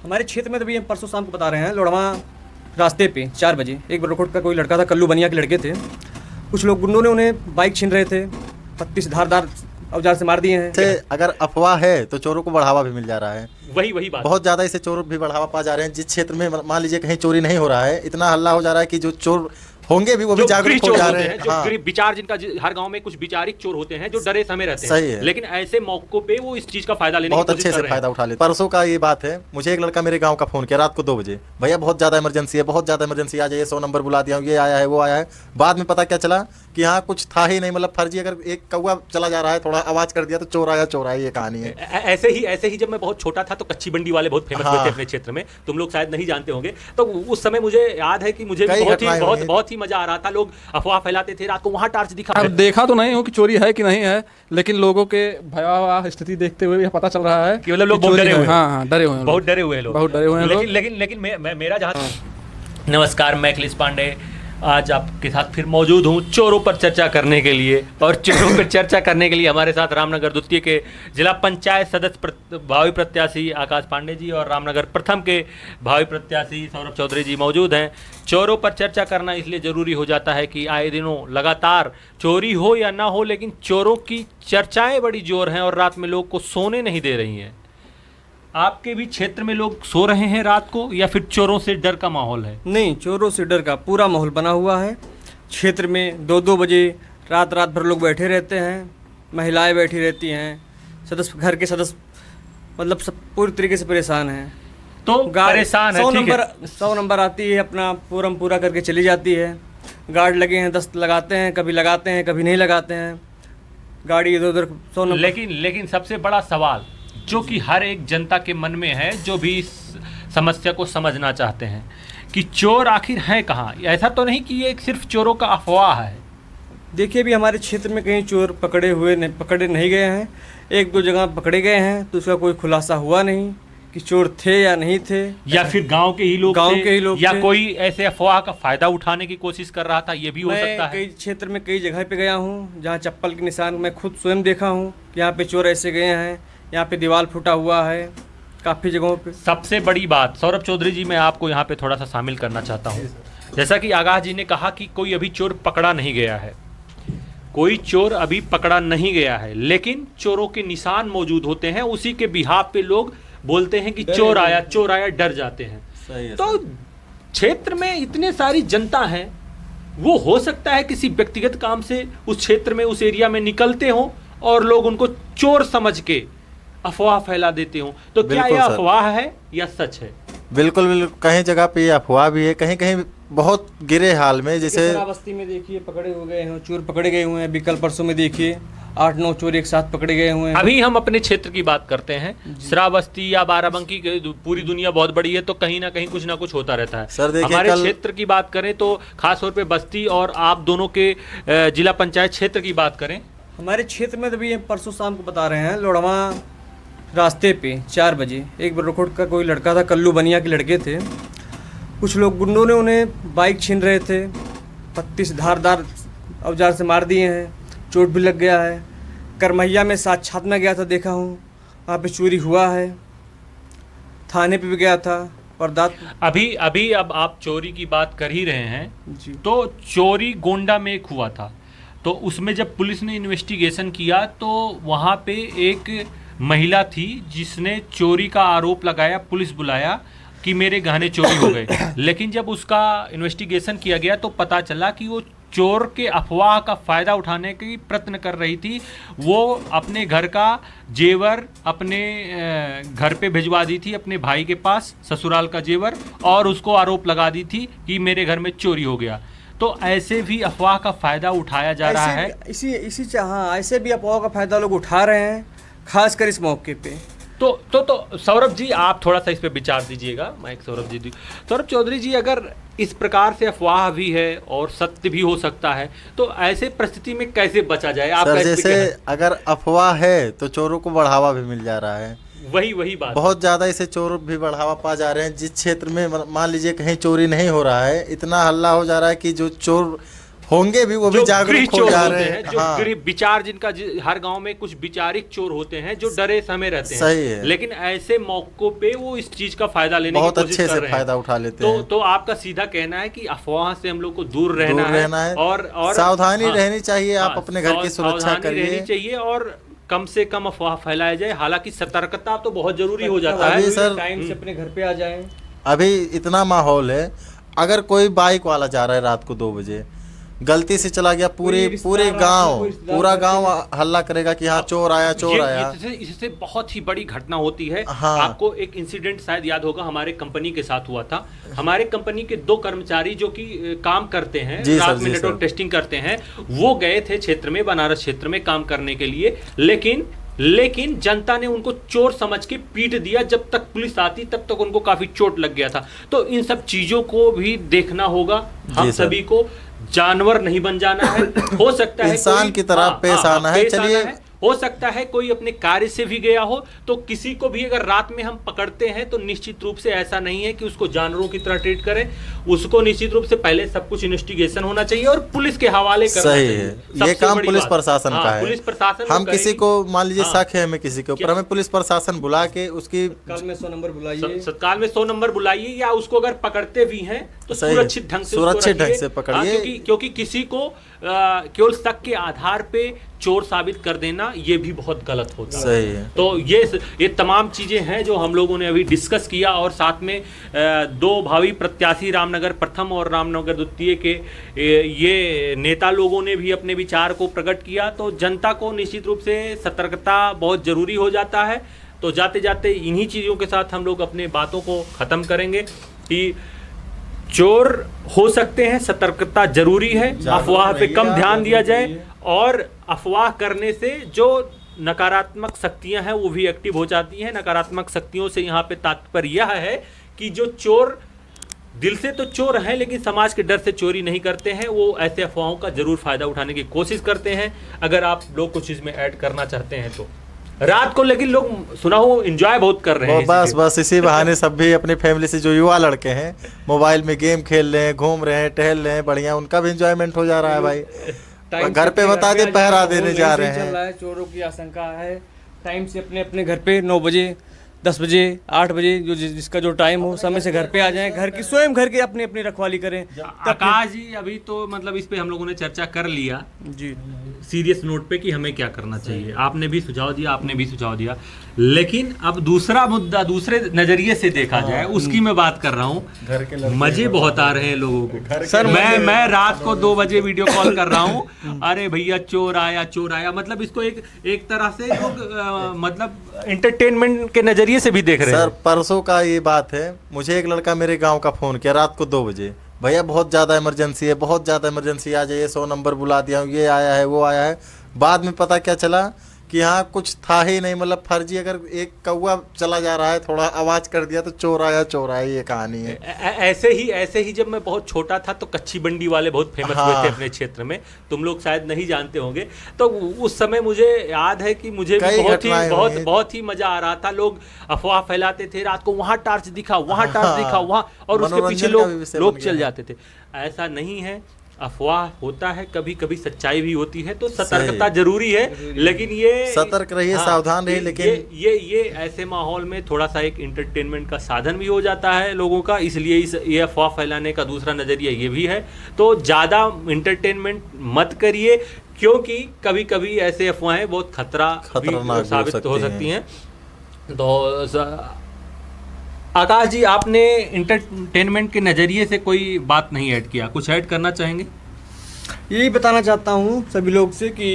हमारे क्षेत्र में तो भी हम परसों शाम को बता रहे हैं, लोढ़वा रास्ते पे 4 बजे एक बरकोट का कोई लड़का था, कल्लू बनिया के लड़के थे। कुछ लोग गुंडों ने उन्हें बाइक छीन रहे थे, पत्ती से धारदार औजार से मार दिए हैं। अगर अफवाह है तो चोरों को बढ़ावा भी मिल जा रहा है। वही बात, बहुत ज़्यादा इसे चोर भी बढ़ावा पा जा रहे हैं। जिस क्षेत्र में मान लीजिए कहीं चोरी नहीं हो रहा है, इतना हल्ला हो जा रहा है कि जो चोर होंगे भी वो भी जागरूक हो जा रहे हैं। जो विचार जिनका, हर गांव में कुछ विचारिक चोर होते हैं जो डरे समय रहते हैं। सही है। लेकिन ऐसे मौकों पे वो इस चीज का फायदा लेने बहुत अच्छे से फायदा उठा लेते। परसों का ये बात है, मुझे एक लड़का मेरे गांव का फोन किया रात को 2 बजे, भैया बहुत ज्यादा इमरजेंसी है, बहुत ज्यादा इमरजेंसी, आ जाइए, 100 नंबर बुला दिया हूँ, ये आया है वो आया है। बाद में पता क्या चला कि यहाँ कुछ था ही नहीं, मतलब फर्जी। अगर एक कौवा चला जा रहा है, थोड़ा आवाज कर दिया तो चोर आया, ये कहानी है। ऐसे ही जब मैं बहुत छोटा था तो कच्ची बंडी वाले बहुत फेमस हुए थे अपने क्षेत्र में, तुम लोग शायद नहीं जानते होंगे। तो उस समय मुझे याद है कि मुझे बहुत ही मजा आ रहा था। लोग अफवाह फैलाते थे, रात को वहां टार्च दिखा। अब देखा तो नहीं हो कि चोरी है कि नहीं है, लेकिन लोगों के भयावह स्थिति देखते हुए यह पता चल रहा है कि मतलब लोग बहुत डरे हुए हैं। हाँ, डरे हुए हैं, बहुत डरे हुए हैं लोग, बहुत डरे हुए हैं। लेकिन मेरा जहाँ। नमस्कार, मैं अखिलेश पांडे आज आपके साथ फिर मौजूद हूँ चोरों पर चर्चा करने के लिए। और चोरों पर चर्चा करने के लिए हमारे साथ रामनगर द्वितीय के जिला पंचायत सदस्य भावी प्रत्याशी आकाश पांडे जी और रामनगर प्रथम के भावी प्रत्याशी सौरभ चौधरी जी मौजूद हैं। चोरों पर चर्चा करना इसलिए ज़रूरी हो जाता है कि आए दिनों लगातार चोरी हो या ना हो, लेकिन चोरों की चर्चाएँ बड़ी जोर हैं और रात में लोग को सोने नहीं दे रही हैं। आपके भी क्षेत्र में लोग सो रहे हैं रात को, या फिर चोरों से डर का माहौल है? नहीं, चोरों से डर का पूरा माहौल बना हुआ है। क्षेत्र में 2-2 बजे रात रात भर लोग बैठे रहते हैं, महिलाएं बैठी रहती हैं, सदस्य घर के सदस्य मतलब सब पूरी तरीके से परेशान हैं। तो परेशान है, 100 नंबर आती है, अपना फोरम पूरा करके चली जाती है। गार्ड लगे हैं, दस्त लगाते हैं, कभी लगाते हैं कभी नहीं लगाते हैं, गाड़ी इधर उधर 100 नंबर। लेकिन सबसे बड़ा सवाल जो कि हर एक जनता के मन में है, जो भी इस समस्या को समझना चाहते हैं कि चोर आखिर हैं कहाँ। ऐसा तो नहीं कि ये सिर्फ चोरों का अफवाह है। देखिए, भी हमारे क्षेत्र में कहीं चोर पकड़े नहीं गए हैं। 1-2 जगह पकड़े गए हैं तो उसका कोई खुलासा हुआ नहीं कि चोर थे या नहीं थे, या फिर गांव के ही लोग या थे। कोई ऐसे अफवाह का फायदा उठाने की कोशिश कर रहा था, ये भी हो सकता है। कई क्षेत्र में कई जगह पे गया हूँ जहाँ चप्पल के निशान मैं खुद स्वयं देखा हूँ, यहाँ पे चोर ऐसे गए हैं, यहाँ पे दीवार फूटा हुआ है काफ़ी जगहों पे। सबसे बड़ी बात सौरभ चौधरी जी, मैं आपको यहाँ पे थोड़ा सा शामिल करना चाहता हूँ। जैसा कि आकाश जी ने कहा कि कोई अभी चोर पकड़ा नहीं गया है, कोई चोर अभी पकड़ा नहीं गया है, लेकिन चोरों के निशान मौजूद होते हैं। उसी के बिहाफ पे लोग बोलते हैं कि चोर आया, डर जाते हैं। तो क्षेत्र में इतने सारी जनता है, वो हो सकता है किसी व्यक्तिगत काम से उस क्षेत्र में, उस एरिया में निकलते हों और लोग उनको चोर समझ के अफवाह फैला देते हो। तो क्या यह अफवाह है या सच है? बिल्कुल, कहीं जगह पे ये अफवाह भी है, कहीं कहीं बहुत गिरे हाल में। जैसे श्रावस्ती में देखिए पकड़े हो गए हैं, चोर पकड़े गए हुए हैं। बिकल परसों में देखिए 8-9 चोर एक साथ पकड़े गए हुए हैं। अभी हम अपने क्षेत्र की बात करते हैं, श्रावस्ती या बाराबंकी, पूरी दुनिया बहुत बड़ी है तो कहीं ना कहीं कुछ ना कुछ होता रहता है। सर देखिए, हमारे क्षेत्र की बात करें तो खासतौर पे बस्ती और आप दोनों के जिला पंचायत क्षेत्र की बात करें, हमारे क्षेत्र में तो भी हम परसों शाम को बता रहे हैं, लोढ़वा रास्ते पे 4 बजे एक बरकोट का कोई लड़का था, कल्लू बनिया के लड़के थे। कुछ लोग गुंडों ने उन्हें बाइक छीन रहे थे, पत्ती से धारदार औजार से मार दिए हैं, चोट भी लग गया है। करमैया में साक्षात में गया था, देखा हूँ वहाँ पे चोरी हुआ है, थाने पे भी गया था। अभी अब आप चोरी की बात कर ही रहे हैं जी, तो चोरी गोंडा में एक हुआ था, तो उसमें जब पुलिस ने इन्वेस्टिगेशन किया तो वहाँ पे एक महिला थी जिसने चोरी का आरोप लगाया, पुलिस बुलाया कि मेरे गहने चोरी हो गए। लेकिन जब उसका इन्वेस्टिगेशन किया गया तो पता चला कि वो चोर के अफवाह का फ़ायदा उठाने की प्रयत्न कर रही थी। वो अपने घर का जेवर अपने घर पे भिजवा दी थी, अपने भाई के पास, ससुराल का जेवर, और उसको आरोप लगा दी थी कि मेरे घर में चोरी हो गया। तो ऐसे भी अफवाह का फ़ायदा उठाया जा रहा है। ऐसे भी अफवाह का फ़ायदा लोग उठा रहे हैं, खासकर इस मौके पे। तो सौरभ जी, आप थोड़ा सा इस पे विचार दीजिएगा। माइक सौरभ चौधरी जी, अगर इस प्रकार से अफवाह भी है और सत्य भी हो सकता है, तो ऐसे परिस्थिति में कैसे बचा जाए? आप जैसे अगर अफवाह है तो चोरों को बढ़ावा भी मिल जा रहा है। वही बात, बहुत ज़्यादा इसे चोर भी बढ़ावा पा जा रहे हैं। जिस क्षेत्र में मान लीजिए कहीं चोरी नहीं हो रहा है, इतना हल्ला हो जा रहा है कि जो चोर होंगे भी, वो भी जो जागरूक गृह हो चोर जा होते रहे हैं, हैं। जो हाँ, गृह विचार जिनका हर गांव में कुछ विचारिक चोर होते हैं जो डरे समय रहते हैं। सही है। लेकिन ऐसे मौकों पे वो इस चीज का फायदा लेने की बहुत कोशिश अच्छे कर से रहे हैं। फायदा उठा लेते तो हैं। तो आपका सीधा कहना है कि अफवाह से हम लोग को दूर रहना है और सावधानी हाँ, रहनी चाहिए। आप हाँ, अपने घर की सुरक्षा सावधानी रहनी करिए। चाहिए और कम से कम अफवाह फैलाया जाए। हालांकि सतर्कता तो बहुत जरूरी हो जाता अभी है। सर टाइम से अपने घर पे आ जाएं। अभी इतना माहौल है, अगर कोई बाइक वाला जा रहा है रात को 2 बजे, गलती से चला गया, पूरे पूरा गांव हल्ला करेगा कि हाँ चोर आया, चोर आया। इससे बहुत ही बड़ी घटना होती है। हाँ। आपको एक इंसिडेंट शायद याद होगा, हमारे कंपनी के साथ हुआ था। हमारे कंपनी के 2 कर्मचारी जो कि काम करते हैं, जी रात सर, में जी नेटवर्क सर। टेस्टिंग करते हैं, वो गए थे क्षेत्र में, बनारस क्षेत्र में काम करने के लिए। लेकिन जनता ने उनको चोर समझ के पीट दिया। जब तक पुलिस आती तब तक उनको काफी चोट लग गया था। तो इन सब चीजों को भी देखना होगा हम जी सर। सभी को। जानवर नहीं बन जाना है। हो सकता है इंसान कोई- की तरह पेश आना है। पेश आना चलिए, है। हो सकता है कोई अपने कार्य से भी गया हो, तो किसी को भी अगर रात में हम पकड़ते हैं तो निश्चित रूप से ऐसा नहीं है कि उसको जानवरों की तरह ट्रीट करें। उसको निश्चित रूप से पहले सब कुछ इन्वेस्टिगेशन होना चाहिए और पुलिस के हवाले करना सही चाहिए। है। सबसे ये काम बड़ी पुलिस बात। प्रशासन हाँ, का है। पुलिस प्रशासन हम किसी को मान लीजिए हाँ। शक है हमें किसी के ऊपर, हमें पुलिस प्रशासन बुला के उसकी कल में 100 नंबर बुलाइए। तत्काल में 100 नंबर बुलाइए, या उसको अगर पकड़ते भी हैं तो सही है। सुरक्षित ढंग से सुरक्षित ढंग से पकड़िए। क्योंकि किसी को केवल शक के आधार पे चोर साबित कर देना ये भी बहुत गलत होता है। सही है। तो ये तमाम चीजें हैं जो हम लोगों ने अभी डिस्कस किया। और साथ में 2 भावी प्रत्याशी रामनगर प्रथम और रामनगर द्वितीय के ये नेता लोगों ने भी अपने विचार को प्रकट किया। तो जनता को निश्चित रूप से सतर्कता बहुत जरूरी हो जाता है। तो जाते जाते इन्हीं चीज़ों के साथ हम लोग अपने बातों को ख़त्म करेंगे कि चोर हो सकते हैं, सतर्कता जरूरी है, अफवाह पे कम ध्यान दिया जाए। और अफवाह करने से जो नकारात्मक शक्तियां हैं वो भी एक्टिव हो जाती हैं। नकारात्मक शक्तियों से यहाँ पे तात्पर्य यह है कि जो चोर दिल से तो चोर हैं लेकिन समाज के डर से चोरी नहीं करते हैं, वो ऐसे अफवाहों का जरूर फायदा उठाने की कोशिश करते हैं। अगर आप लोग कुछ इसमें ऐड करना चाहते हैं तो रात को, लेकिन लोग सुना हो एंजॉय बहुत कर रहे हैं। बस इसी बहाने सब भी अपनी फैमिली से, जो युवा लड़के हैं मोबाइल में गेम खेल रहे हैं, घूम रहे हैं, टहल रहे हैं, बढ़िया उनका भी एंजॉयमेंट हो जा रहा है भाई। घर पे बता दे पहरा देने जा रहे हैं। चोरों की आशंका है। टाइम से अपने घर पे 9 बजे, 10 बजे, 8 बजे जिसका जो टाइम हो समय से घर पे आ जाएं। घर की अपनी रखवाली करें। आकाश जी, अभी तो मतलब इस पे हम लोगों ने चर्चा कर लिया जी सीरियस नोट पे कि हमें क्या करना चाहिए। आपने भी सुझाव दिया, आपने भी सुझाव दिया। लेकिन अब दूसरा मुद्दा दूसरे नजरिए से देखा जाए, उसकी मैं बात कर रहा हूँ। मजे बहुत आ रहे हैं लोगों को। सर, मैं रात को 2 बजे वीडियो कॉल कर रहा हूँ, अरे भैया चोर आया। मतलब इसको एक तरह से लोग मतलब एंटरटेनमेंट के नजरिए से भी देख रहे हैं। सर परसों का ये बात है, मुझे एक लड़का मेरे गांव का फ़ोन किया रात को 2 बजे, भैया बहुत ज़्यादा इमरजेंसी है, बहुत ज़्यादा इमरजेंसी, आ जाइए, 100 नंबर बुला दिया हूँ, ये आया है, वो आया है। बाद में पता क्या चला कि हाँ कुछ था ही नहीं, मतलब फर्जी। अगर एक कौवा चला जा रहा है, थोड़ा आवाज़ कर दिया तो चोर आया, ये कहानी है। ऐसे ही जब मैं बहुत छोटा था तो कच्ची बंडी वाले बहुत फेमस हुए थे अपने क्षेत्र में। तुम लोग शायद नहीं जानते होंगे। तो उस समय मुझे याद है कि मुझे भी बहुत ही मजा आ रहा था। लोग अफवाह फैलाते थे, रात को वहां टार्च दिखा, वहां टार्च दिखा, वहां, और उसके पीछे लोग चल जाते थे। ऐसा नहीं है, अफवाह होता है, कभी कभी सच्चाई भी होती है। तो सतर्कता जरूरी है, लेकिन ये सतर्क रहिए, सावधान रहिए। लेकिन ये ऐसे माहौल में थोड़ा सा एक इंटरटेनमेंट का साधन भी हो जाता है लोगों का, इसलिए ये अफवाह फैलाने का दूसरा नजरिया ये भी है। तो ज़्यादा इंटरटेनमेंट मत करिए, क्योंकि कभी कभी ऐसे अफवाहें बहुत खतरनाक साबित हो सकती हैं। तो आकाश जी, आपने इंटरटेनमेंट के नज़रिए से कोई बात नहीं ऐड किया, कुछ ऐड करना चाहेंगे? यही बताना चाहता हूँ सभी लोग से कि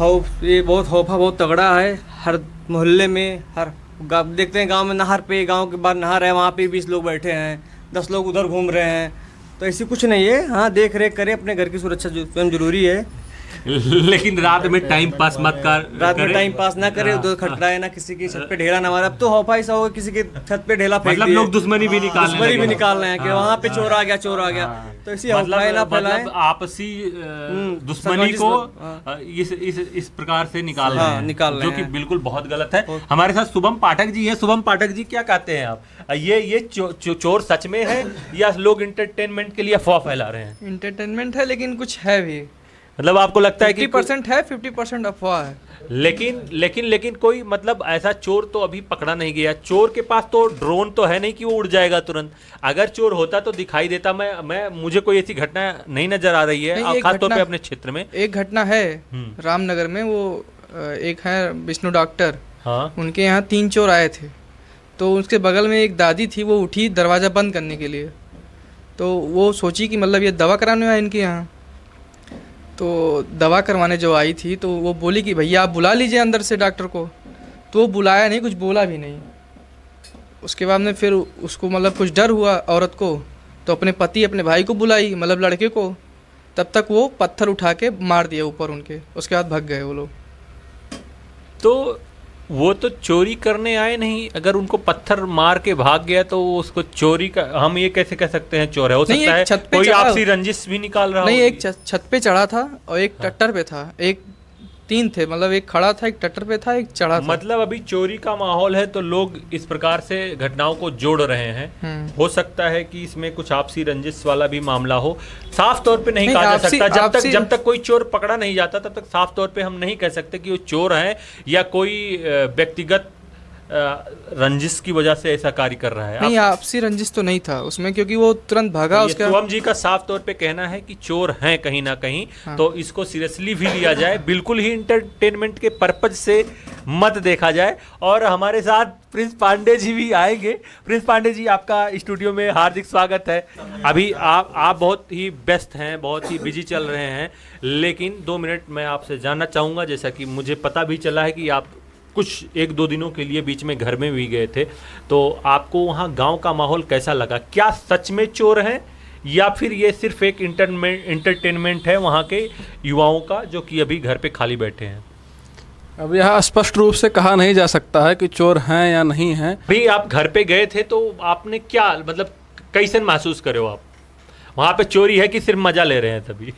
ये बहुत खौफा बहुत तगड़ा है। हर मोहल्ले में, हर देखते हैं गांव में नहर पे, गांव के बाहर नहर है, वहाँ पे 20 लोग बैठे हैं, 10 लोग उधर घूम रहे हैं। तो ऐसी कुछ नहीं है। हाँ, देख रेख करें, अपने घर की सुरक्षा स्वयं जरूरी है। लेकिन रात में टाइम पास मत कर रात में करें। टाइम पास ना करे, हाँ, उधर खटराए ना, किसी की छत पे ढेला ना मारे। अब तो हौफाई सा होगा, किसी के छत पे ढेला फेंक मतलब दिए, लोग दुश्मनी भी निकालने दुश्मनी भी लगे। निकाल रहे हैं कि हाँ। वहाँ पे चोर आ गया, चोर आ गया। तो इसी हौफाई ना फैलाएं। मतलब आपसी दुश्मनी को इस प्रकार से निकाल रहे हाँ, हैं, निकाल रहे जो कि हैं। बिल्कुल बहुत गलत है। हमारे साथ शुभम पाठक जी हैं। शुभम पाठक जी, क्या कहते हैं आप? ये चोर सच में है या लोग इंटरटेनमेंट के लिए अफवाह फैला रहे हैं? इंटरटेनमेंट है, लेकिन कुछ है भी। मतलब आपको लगता है कि 50% है, 50% अफवाह है। लेकिन कोई मतलब ऐसा चोर तो अभी पकड़ा नहीं गया। चोर के पास तो ड्रोन तो है नहीं कि वो उड़ जाएगा तुरंत। अगर चोर होता तो दिखाई देता। मुझे कोई ऐसी घटना नहीं नजर आ रही है, नहीं, और एक खास तौर पे घटना- अपने क्षेत्र में। एक घटना है रामनगर में, वो एक है विष्णु डॉक्टर, हाँ, उनके यहाँ 3 चोर आए थे। तो उसके बगल में एक दादी थी, वो उठी दरवाज़ा बंद करने के लिए। तो वो सोची कि मतलब ये दवा कराने आए इनके यहाँ। तो दवा करवाने जो आई थी, तो वो बोली कि भैया आप बुला लीजिए अंदर से डॉक्टर को। तो वो बुलाया नहीं, कुछ बोला भी नहीं। उसके बाद में फिर उसको मतलब कुछ डर हुआ औरत को, तो अपने पति अपने भाई को बुलाई, मतलब लड़के को। तब तक वो पत्थर उठा के मार दिया ऊपर उनके, उसके बाद भाग गए वो लोग। तो वो तो चोरी करने आए नहीं। अगर उनको पत्थर मार के भाग गया तो वो उसको चोरी का हम ये कैसे कह सकते हैं चोर है? हो नहीं, सकता है एक छत पे कोई चढ़ा- आपसी रंजिश भी निकाल रहा नहीं, हो। एक छत पे चढ़ा था और एक टट्टर पे था। एक 3 थे, मतलब एक खड़ा था, एक टट्टर पे था, एक चढ़ा था। मतलब अभी चोरी का माहौल है तो लोग इस प्रकार से घटनाओं को जोड़ रहे हैं। हो सकता है कि इसमें कुछ आपसी रंजिश वाला भी मामला हो। साफ तौर पे नहीं नहीं, कहा जा आपसी- सकता। आपसी- जब तक कोई चोर पकड़ा नहीं जाता तब तक साफ तौर पे हम नहीं कह सकते कि वो चोर है या कोई व्यक्तिगत रंजिश की वजह से ऐसा कार्य कर रहा है। नहीं, आपसी रंजिश तो नहीं था उसमें, क्योंकि वो तुरंत भागा। ये उसका शुभम जी का साफ तौर पे कहना है कि चोर हैं कहीं ना कहीं। तो इसको सीरियसली भी लिया जाए, बिल्कुल ही इंटरटेनमेंट के पर्पज से मत देखा जाए। और हमारे साथ प्रिंस पांडे जी भी आएंगे। प्रिंस पांडे जी, आपका स्टूडियो में हार्दिक स्वागत है। अभी आप बहुत ही व्यस्त हैं, बहुत ही बिजी चल रहे हैं, लेकिन 2 मिनट मैं आपसे जानना चाहूँगा। जैसा कि मुझे पता भी चला है कि आप कुछ 1-2 दिनों के लिए बीच में घर में भी गए थे, तो आपको वहाँ गांव का माहौल कैसा लगा? क्या सच में चोर हैं या फिर ये सिर्फ एक इंटरटेनमेंट है वहाँ के युवाओं का, जो कि अभी घर पे खाली बैठे हैं? अब यहाँ स्पष्ट रूप से कहा नहीं जा सकता है कि चोर हैं या नहीं हैं। भी आप घर पे गए थे तो आपने क्या मतलब कैसे महसूस करे हो आप? वहाँ पे चोरी है कि सिर्फ मजा ले रहे हैं तभी?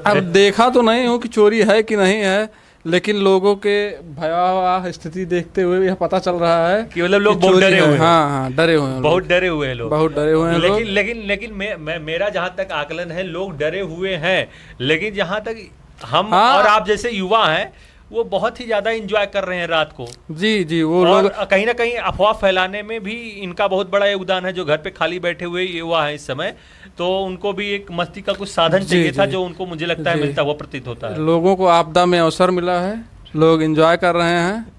अब देखा तो नहीं हूँ कि चोरी है कि नहीं है, लेकिन लोगों के भयावह स्थिति देखते हुए यह पता चल रहा है कि मतलब लोग कि बहुत चोरी डरे है। हुए हैं। हाँ, डरे हुए हैं बहुत लोग। डरे हुए हैं लोग। बहुत डरे हुए हैं लोग। लेकिन मेरा जहाँ तक आकलन है, लोग डरे हुए हैं। लेकिन जहाँ तक हम हाँ। और आप जैसे युवा हैं, वो बहुत ही ज्यादा एंजॉय कर रहे हैं रात को। जी, वो और लोग कहीं ना कहीं अफवाह फैलाने में भी इनका बहुत बड़ा योगदान है। जो घर पे खाली बैठे हुए युवा है इस समय, तो उनको भी एक मस्ती का कुछ साधन चाहिए था, जो उनको मुझे लगता है जी। मिलता हुआ प्रतीत होता है। लोगों को आपदा में अवसर मिला है, लोग एंजॉय कर रहे हैं।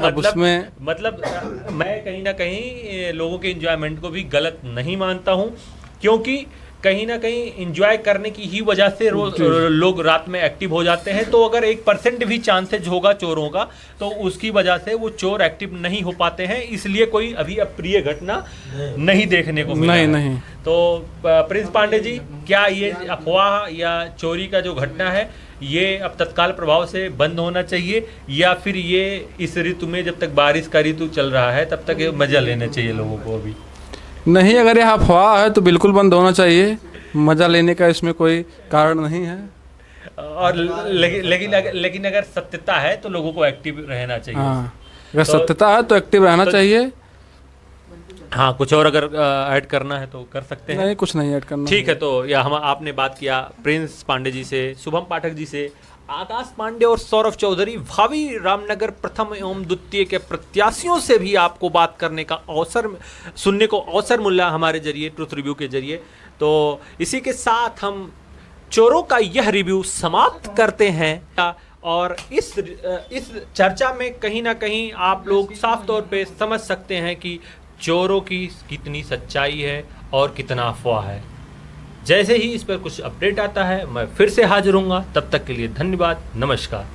अब उसमें मतलब मैं कहीं ना कहीं लोगों के एंजॉयमेंट को भी गलत नहीं मानता हूं, क्योंकि कहीं ना कहीं एंजॉय करने की ही वजह से लोग रात में एक्टिव हो जाते हैं। तो अगर 1% भी चांसेज होगा चोरों का, तो उसकी वजह से वो चोर एक्टिव नहीं हो पाते हैं। इसलिए कोई अभी अप्रिय घटना नहीं देखने को मिला है। नहीं। तो प्रिंस पांडे जी, क्या ये अफवाह या चोरी का जो घटना है, ये अब तत्काल प्रभाव से बंद होना चाहिए, या फिर ये इस ऋतु में, जब तक बारिश का ऋतु चल रहा है, तब तक ये मजा लेना चाहिए लोगों को? अभी नहीं, अगर यह अफवाह है तो बिल्कुल बंद होना चाहिए। मज़ा लेने का इसमें कोई कारण नहीं है। और लेकिन अगर सत्यता है तो लोगों को एक्टिव रहना चाहिए। हाँ, अगर सत्यता है तो एक्टिव रहना चाहिए। हाँ, कुछ और अगर ऐड करना है तो कर सकते हैं। नहीं, कुछ नहीं ऐड करना। ठीक है, तो या हम आपने बात किया प्रिंस पांडे जी से, शुभम पाठक जी से, आकाश पांडे और सौरभ चौधरी, भावी रामनगर प्रथम एवं द्वितीय के प्रत्याशियों से भी आपको बात करने का अवसर, सुनने को अवसर मिला हमारे जरिए, ट्रुथ रिव्यू के जरिए। तो इसी के साथ हम चोरों का यह रिव्यू समाप्त करते हैं। और इस चर्चा में कहीं ना कहीं आप लोग साफ तौर पे समझ सकते हैं कि चोरों की कितनी सच्चाई है और कितना अफवाह है। जैसे ही इस पर कुछ अपडेट आता है, मैं फिर से हाजिर हूँगा। तब तक के लिए धन्यवाद, नमस्कार।